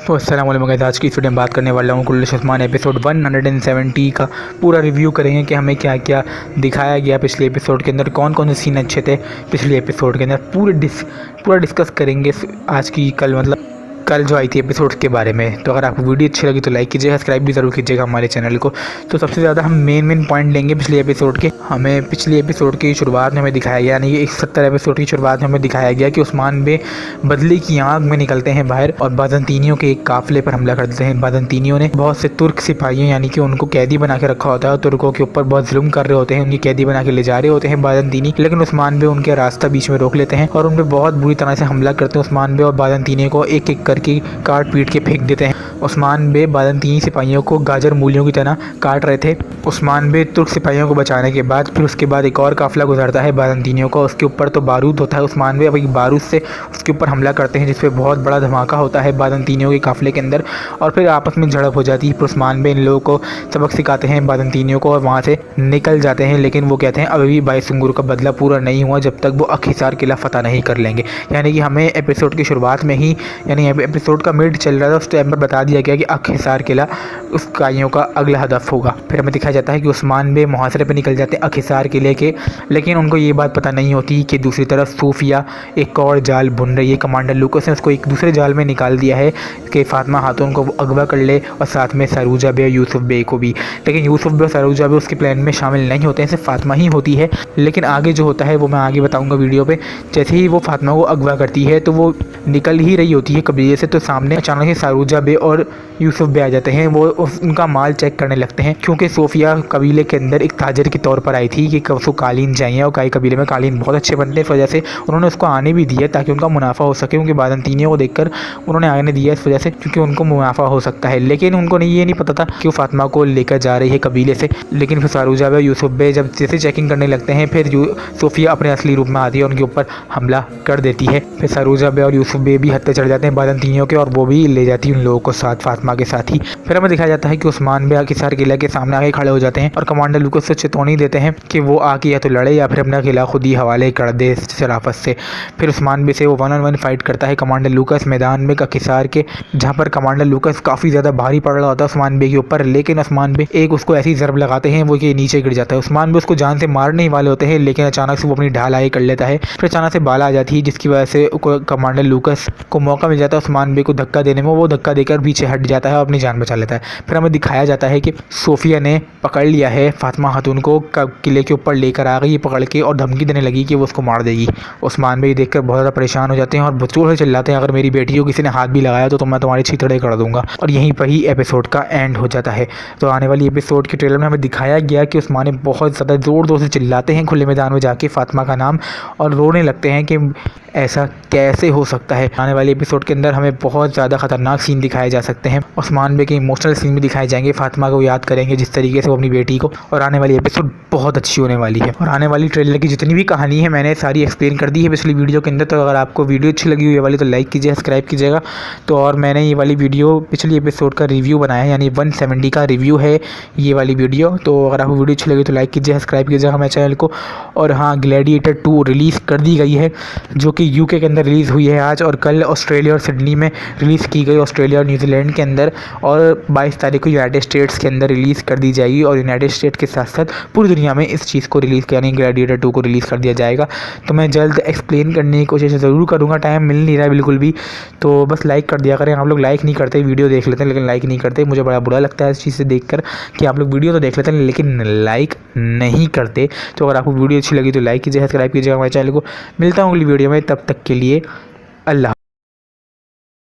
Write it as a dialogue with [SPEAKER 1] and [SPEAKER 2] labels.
[SPEAKER 1] तो अस्सलाम वालेकुम गाइस, आज की इस वीडियो में बात करने वाला हूँ कुल्लुश उस्मान एपिसोड 170 का पूरा रिव्यू करेंगे कि हमें क्या क्या दिखाया गया पिछले एपिसोड के अंदर, कौन कौन से सीन अच्छे थे पिछले एपिसोड के अंदर, पूरा डिस्कस करेंगे आज की कल जो आई थी एपिसोड्स के बारे में। तो अगर आपको वीडियो अच्छी लगी तो लाइक कीजिएगा, सब्सक्राइब भी ज़रूर कीजिएगा हमारे चैनल को। तो सबसे ज़्यादा हम मेन पॉइंट लेंगे पिछले एपिसोड के। हमें पिछले एपिसोड की शुरुआत में हमें दिखाया गया, यानी कि 71 एपिसोड की शुरुआत में हमें दिखाया गया कि उस्मान बे बदले की आग में निकलते हैं बाहर और बाज़ंतीनियों के एक काफ़िले पर हमला कर देते हैं। बाज़ंतीनियों ने बहुत से तुर्क सिपाहियों यानी कि उनको कैदी बना के रखा होता है, तुर्कों के ऊपर बहुत जुल्म कर रहे होते हैं, उनकी कैदी बना के ले जा रहे होते हैं बाज़ंतीनी। लेकिन उस्मान बे उनके रास्ता बीच में रोक लेते हैं और उन पर बहुत बुरी तरह से हमला करते हैं। उस्मान बे और बाज़ंतीनी को एक एक करके काट पीट के फेंक देते हैं। उस्मान बे बाज़ंतीनी सिपाहियों को गाजर मूलियों की तरह काट रहे थे। उस्मान बे तुर्क सिपाहियों को बचाने के बाद फिर उसके बाद एक और काफ़िला गुजरता है बाज़ंतीनियों का, उसके ऊपर तो बारूद होता है। उस्मान बे अब एक बारूद से उसके ऊपर हमला करते हैं जिसपे बहुत बड़ा धमाका होता है बाज़ंतीनियों के काफ़िले के अंदर और फिर आपस में झड़प हो जाती है। फिर उस्मान बे इन लोगों को सबक सिखाते हैं बाज़ंतीनियों को और वहाँ से निकल जाते हैं। लेकिन वो कहते हैं अभी भी बाईसुंगुर का बदला पूरा नहीं हुआ जब तक वो अखिसार किला फतह नहीं कर लेंगे। यानी कि हमें एपिसोड की शुरुआत में ही, यानी एपिसोड का मिड चल रहा था उस टाइम पर बता दिया गया कि अखिसार किला उस काइयों का अगला हदफ होगा। फिर हमें दिखाया जाता है कि उस्मान बे मुहासरे पर निकल जाते हैं अखिसार किले के, लेकिन उनको ये बात पता नहीं होती कि दूसरी तरफ सूफिया एक और जाल बुन रही है। कमांडर लूकस ने उसको एक दूसरे जाल में निकाल दिया है कि फातिमा खातून को अगवा कर ले और साथ में सरूजा बे और यूसुफ बे को भी। लेकिन यूसुफ बे और सरूजा बे उसके प्लान में शामिल नहीं होते हैं, सिर्फ फातिमा ही होती है। लेकिन आगे जो होता है वो मैं आगे बताऊँगा वीडियो पर। जैसे ही वो फातिमा को अगवा करती है तो वो निकल ही रही होती है कबीले से, तो सामने अचानक से सरूजा बे और यूसुफ बे आ जाते हैं। वो उनका माल चेक करने लगते हैं क्योंकि सोफिया कबीले के अंदर एक ताजर के तौर पर आई थी कि उसको कालीन चाहिए और कई कबीले में कालीन बहुत अच्छे बनते हैं। इस वजह से उन्होंने उसको आने भी दिया ताकि उनका मुनाफा हो सके, क्योंकि बाज़ंतीनियों को देखकर उन्होंने आने दिया इस वजह से क्योंकि उनको मुनाफा हो सकता है। लेकिन उनको ये नहीं पता था कि वो फातिमा को लेकर जा रही है कबीले से। लेकिन फिर सरूजा बे और यूसुफ बे जब जैसे चेकिंग करने लगते हैं फिर सोफिया अपने असली रूप में आती है, उनके ऊपर हमला कर देती है। फिर सरूजा बे और यूसुफ बे भी हत्या चढ़ जाते हैं बाज़ंतीनियों के और वो भी ले जाती है उन लोगों को साथ फातिमा के साथ ही। फिर हमें दिखाया जाता है कि उस्मान बे अखिसार किला के सामने आके खड़े हो जाते हैं और कमांडर लूकस से चेतावनी देते हैं कि वो आके या तो लड़े या फिर अपना किला खुद ही हवाले कर दे शराफत से। फिर उस्मान बे से वो 1-on-1 फाइट करता है कमांडर लूकस मैदान में अखिसार के, जहाँ पर कमांडर लूकस काफ़ी ज़्यादा भारी पड़ रहा होता है उस्मान बे के ऊपर। लेकिन उस्मान बे एक उसको ऐसी ज़रब लगाते हैं वो कि नीचे गिर जाता है। उस्मान बे उसको जान से मारने ही वाले होते हैं, लेकिन अचानक से वो अपनी ढाल आगे कर लेता है। फिर अचानक से बाला आ जाती है जिसकी वजह से कमांडर लूकस को मौका मिल जाता है उस्मान बे को धक्का देने में। वो धक्का देकर पीछे हट जाता है और अपनी जान बचा लेता है। फिर हमें दिखाया जाता है कि सोफिया ने पकड़ लिया है फातिमा खातून को, किले के ऊपर लेकर आ गई पकड़ के और धमकी देने लगी कि वो उसको मार देगी। उस्मान बे देखकर बहुत ज़्यादा परेशान हो जाते हैं और जोर से चिल्लाते हैं अगर मेरी बेटी को किसी ने हाथ भी लगाया तो मैं तुम्हारी छीतड़े कर दूंगा। और यहीं पर ही एपिसोड का एंड हो जाता है। तो आने वाली एपिसोड के ट्रेलर में हमें दिखाया गया कि उस्मान ने बहुत ज़्यादा ज़ोर से चिल्लाते हैं खुले मैदान में जाके फातिमा का नाम और रोने लगते हैं कि ऐसा कैसे हो सकता है। आने वाले एपिसोड के अंदर हमें बहुत ज़्यादा ख़तरनाक सीन दिखाए जा सकते हैं। उस्मान बे के इमोशनल सीन भी दिखाए जाएंगे, फातिमा को याद करेंगे जिस तरीके से वो अपनी बेटी को। और आने वाली एपिसोड बहुत अच्छी होने वाली है। और आने वाली ट्रेलर की जितनी भी कहानी है मैंने सारी एक्सप्लेन कर दी है पिछली वीडियो के अंदर। तो अगर आपको वीडियो अच्छी लगी हुई है वाली तो लाइक कीजिए, सब्सक्राइब कीजिएगा। तो और मैंने ये वाली वीडियो पिछली एपिसोड का रिव्यू बनाया है, यानी 170 का रिव्यू है ये वाली वीडियो। तो अगर आपको वीडियो अच्छी लगी तो लाइक कीजिए, सब्सक्राइब कीजिएगा हमारे चैनल को। और हाँ, ग्लैडिएटर 2 रिलीज़ कर दी गई है जो कि यूके के अंदर रिलीज़ हुई है आज, और कल ऑस्ट्रेलिया और सिडनी में रिलीज़ की गई, ऑस्ट्रेलिया और न्यूजीलैंड के अंदर, और 22 तारीख को यूनाइटेड स्टेट्स के अंदर रिलीज़ कर दी जाएगी। और यूनाइटेड स्टेट के साथ साथ पूरी दुनिया में इस चीज़ को रिलीज़ यानी ग्लैडिएटर 2 को रिलीज़ कर दिया जाएगा। तो मैं जल्द एक्सप्लेन करने की कोशिश ज़रूर करूँगा, टाइम मिल नहीं रहा है बिल्कुल भी। तो बस लाइक कर दिया करें। आप लोग लाइक नहीं करते, वीडियो देख लेते हैं लेकिन लाइक नहीं करते। मुझे बड़ा बुरा लगता है इस चीज़ से देखकर कि आप लोग वीडियो तो देख लेते हैं लेकिन लाइक नहीं करते। तो अगर आपको वीडियो अच्छी लगी तो लाइक कीजिए, सब्सक्राइब कीजिएगा हमारे चैनल को। मिलता हूँ अगली वीडियो में, तब तक के लिए अल्लाह।